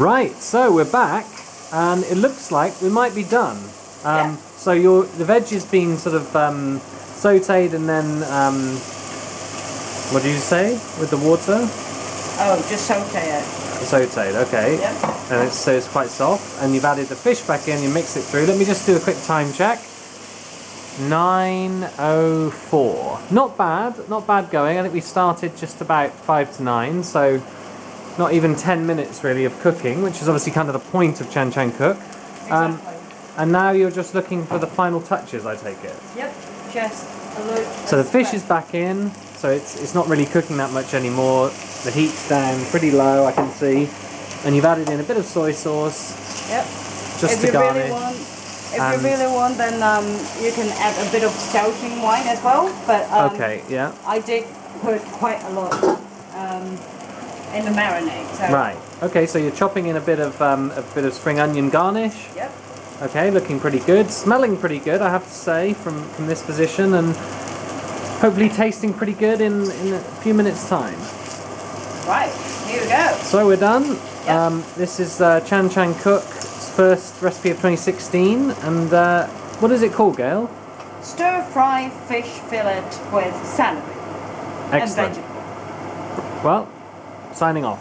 Right, so we're back, and it looks like we might be done. Yeah. So the veg is being sort of sautéed, and then what did you say with the water? Oh, just saute it. Sautéed, okay. Yep. And so it's quite soft, and you've added the fish back in. You mix it through. Let me just do a quick time check. 9:04. Not bad going. I think we started just about 5 to 9, so not even 10 minutes really of cooking, which is obviously kind of the point of Chan Chan Cook. Exactly. And now you're just looking for the final touches, I take it. Yep, just a look. So the fish is back in, so it's not really cooking that much anymore. The heat's down pretty low, I can see. And you've added in a bit of soy sauce. Yep. Just to garnish. If you really want, then you can add a bit of Belgian wine as well. But okay, yeah. I did put quite a lot in the marinade. So. Right. Okay, so you're chopping in a bit of spring onion garnish. Yep. Okay, looking pretty good, smelling pretty good, I have to say, from this position, and hopefully tasting pretty good in a few minutes' time. Right, here we go. So we're done. Yep. This is Chan Chan Cook's first recipe of 2016, and what is it called, Gail? Stir-fry fish fillet with celery and Excellent. vegetable. Well, signing off.